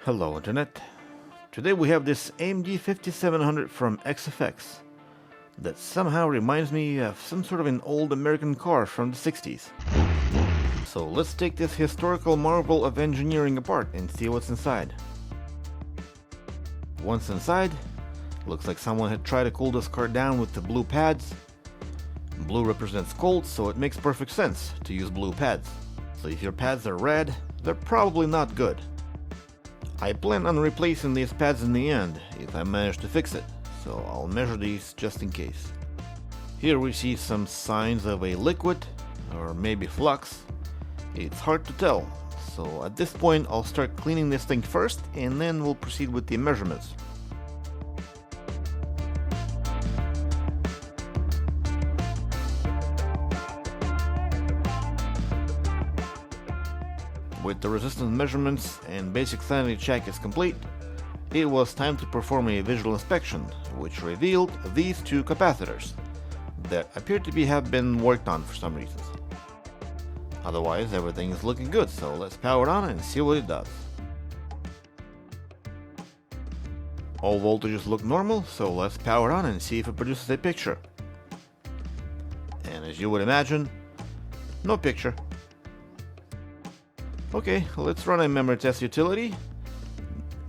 Hello Internet. Today we have this AMD 5700 from XFX that somehow reminds me of some sort of an old American car from the 60s. So let's take this historical marvel of engineering apart and see what's inside. Once inside, looks like someone had tried to cool this car down with the blue pads. Blue represents cold, so it makes perfect sense to use blue pads. So if your pads are red, they're probably not good. I plan on replacing these pads in the end, if I manage to fix it, so I'll measure these just in case. Here we see some signs of a liquid, or maybe flux. It's hard to tell, so at this point I'll start cleaning this thing first, and then we'll proceed with the measurements. With the resistance measurements and basic sanity check is complete, it was time to perform a visual inspection, which revealed these two capacitors that appear to have been worked on for some reasons. Otherwise, everything is looking good, so let's power it on and see what it does. All voltages look normal, so let's power it on and see if it produces a picture. And as you would imagine, no picture. Okay, let's run a memory test utility,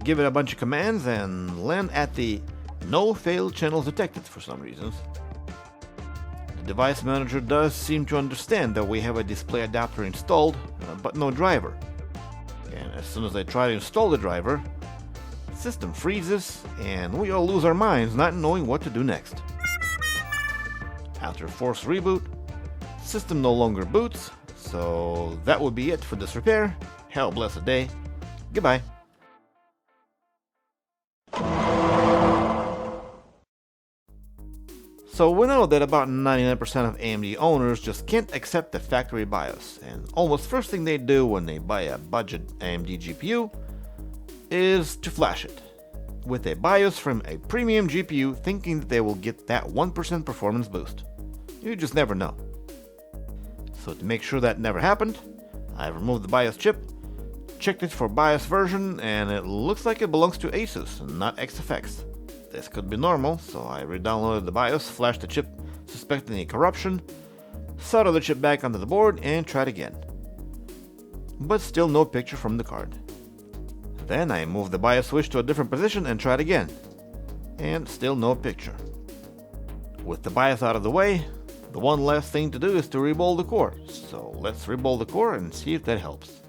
give it a bunch of commands, and land at the no failed channels detected for some reasons. The device manager does seem to understand that we have a display adapter installed, but no driver. And as soon as I try to install the driver, the system freezes and we all lose our minds not knowing what to do next. After forced reboot, the system no longer boots. So that would be it for this repair. Have a blessed day. Goodbye. So we know that about 99% of AMD owners just can't accept the factory BIOS, and almost first thing they do when they buy a budget AMD GPU is to flash it with a BIOS from a premium GPU, thinking that they will get that 1% performance boost. You just never know. So to make sure that never happened, I removed the BIOS chip, checked it for BIOS version, and it looks like it belongs to Asus and not XFX. This could be normal, so I re-downloaded the BIOS, flashed the chip, suspecting a corruption, soldered the chip back onto the board, and tried again. But still no picture from the card. Then I moved the BIOS switch to a different position and tried again. And still no picture. With the BIOS out of the way, the one last thing to do is to reball the core, so let's reball the core and see if that helps.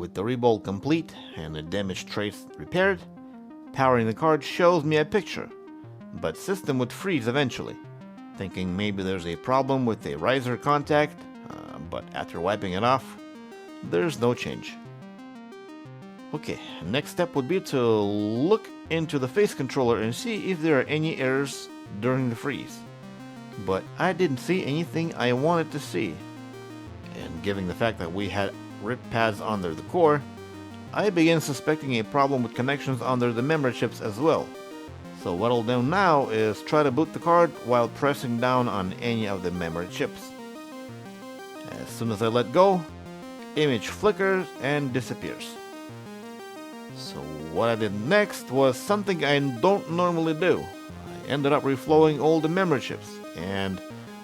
With the rebuild complete and the damaged trace repaired, powering the card shows me a picture, but system would freeze eventually, thinking maybe there's a problem with a riser contact, but after wiping it off, there's no change. Okay, next step would be to look into the face controller and see if there are any errors during the freeze. But I didn't see anything I wanted to see. And given the fact that we had ripped pads under the core, I began suspecting a problem with connections under the memory chips as well. So what I'll do now is try to boot the card while pressing down on any of the memory chips. As soon as I let go, image flickers and disappears. So what I did next was something I don't normally do. I ended up reflowing all the memory chips, and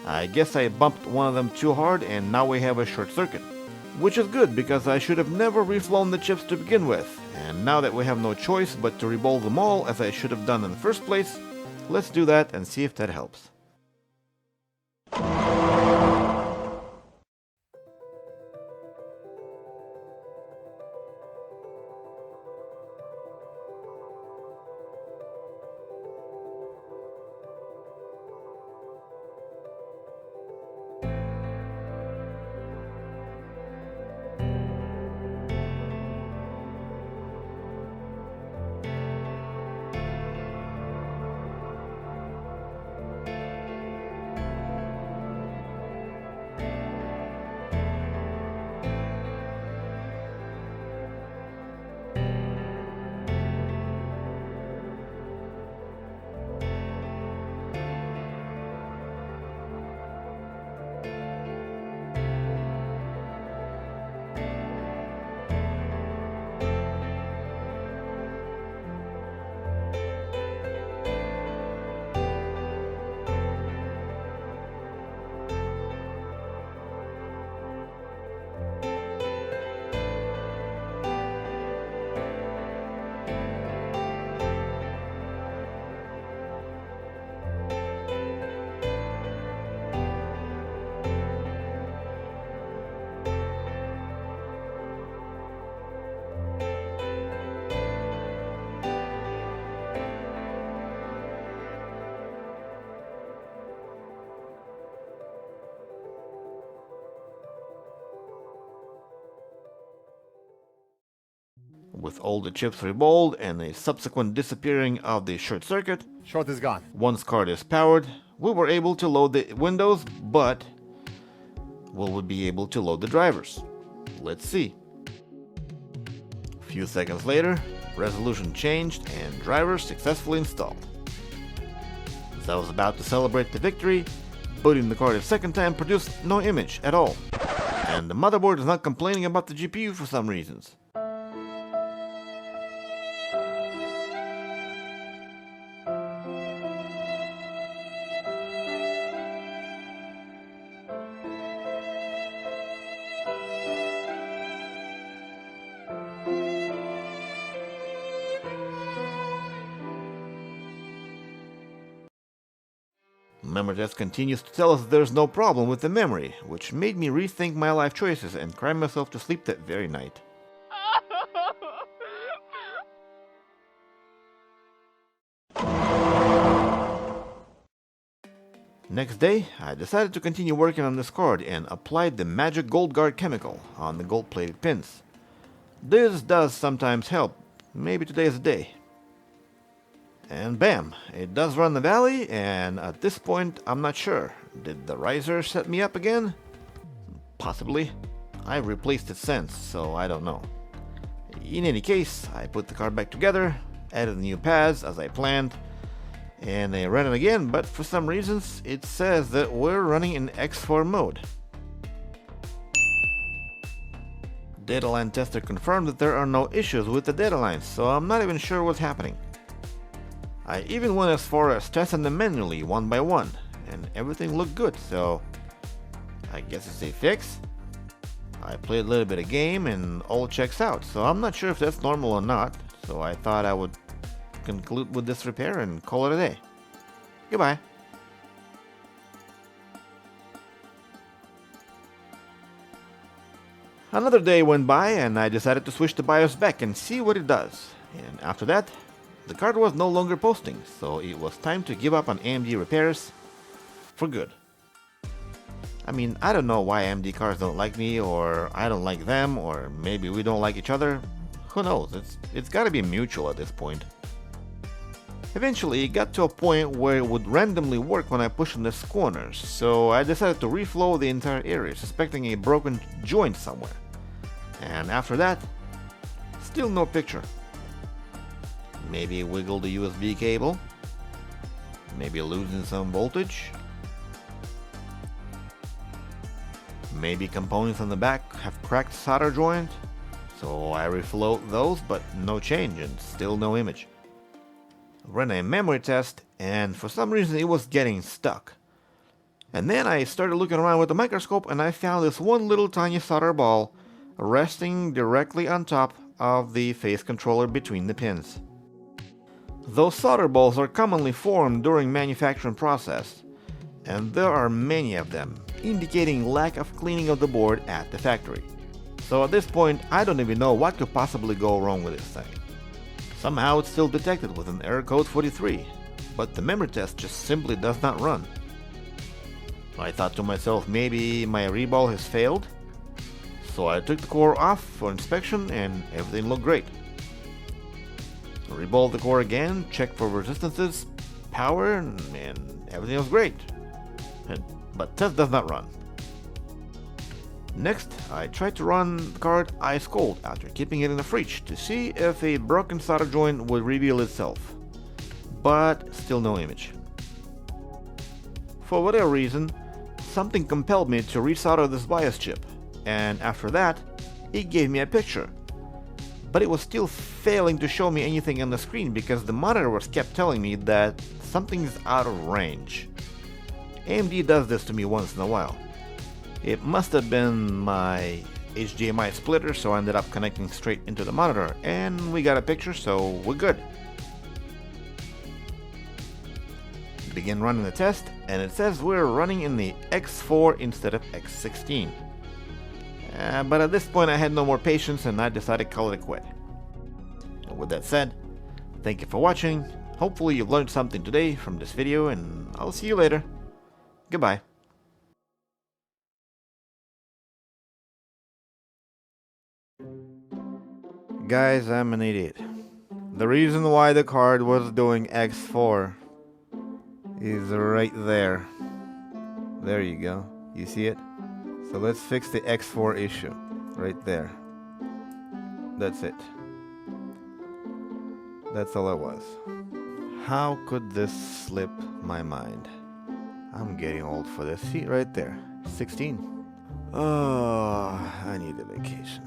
I guess I bumped one of them too hard and now we have a short circuit. Which is good because I should have never reflown the chips to begin with, and now that we have no choice but to rebuild them all as I should have done in the first place, let's do that and see if that helps. With all the chips rebuild and a subsequent disappearing of the short circuit, Short is gone. once card is powered, we were able to load the windows, but will we be able to load the drivers? Let's see. A few seconds later, resolution changed and drivers successfully installed. As I was about to celebrate the victory, booting the card a second time produced no image at all, and the motherboard is not complaining about the GPU for some reasons. Memory test continues to tell us there's no problem with the memory, which made me rethink my life choices and cry myself to sleep that very night. Next day, I decided to continue working on this card and applied the magic gold guard chemical on the gold-plated pins. This does sometimes help. Maybe today is the day. And bam, it does run the valley, and at this point I'm not sure. Did the riser set me up again? Possibly. I've replaced it since, so I don't know. In any case, I put the card back together, added the new pads as I planned, and I ran it again, but for some reasons it says that we're running in X4 mode. Data line tester confirmed that there are no issues with the data lines, so I'm not even sure what's happening. I even went as far as testing them manually one by one, and everything looked good, so I guess it's a fix. I played a little bit of game and all checks out, so I'm not sure if that's normal or not, so I thought I would conclude with this repair and call it a day. Goodbye. Another day went by and I decided to switch the BIOS back and see what it does. And after that, the card was no longer posting, so it was time to give up on AMD repairs for good. I mean, I don't know why AMD cards don't like me, or I don't like them, or maybe we don't like each other. Who knows, it's gotta be mutual at this point. Eventually, it got to a point where it would randomly work when I pushed on the corners, so I decided to reflow the entire area, suspecting a broken joint somewhere. And after that, still no picture. Maybe wiggle the USB cable, maybe losing some voltage, maybe components on the back have cracked solder joint, so I reflowed those, but no change and still no image. Ran a memory test, and for some reason it was getting stuck. And then I started looking around with the microscope and I found this one little tiny solder ball resting directly on top of the phase controller between the pins. Those solder balls are commonly formed during manufacturing process, and there are many of them, indicating lack of cleaning of the board at the factory. So at this point, I don't even know what could possibly go wrong with this thing. Somehow it's still detected with an error code 43, but the memory test just simply does not run. I thought to myself, maybe my reball has failed, so I took the core off for inspection and everything looked great. Reballed the core again, checked for resistances, power, and everything was great. But test does not run. Next, I tried to run the card ice cold after keeping it in the fridge to see if a broken solder joint would reveal itself, but still no image. For whatever reason, something compelled me to resolder this BIOS chip, and after that, it gave me a picture. But it was still failing to show me anything on the screen because the monitor was kept telling me that something is out of range. AMD does this to me once in a while. It must have been my HDMI splitter, so I ended up connecting straight into the monitor, and we got a picture, so we're good. Begin running the test, and it says we're running in the X4 instead of X16. But at this point I had no more patience and I decided to call it a quit. With that said, thank you for watching. Hopefully you've learned something today from this video, and I'll see you later. Goodbye. Guys, I'm an idiot. The reason why the card was doing X4 is right there. There you go. You see it? So let's fix the X4 issue. Right there. That's it. That's all it was. How could this slip my mind? I'm getting old for this. See, right there. 16. Oh, I need a vacation.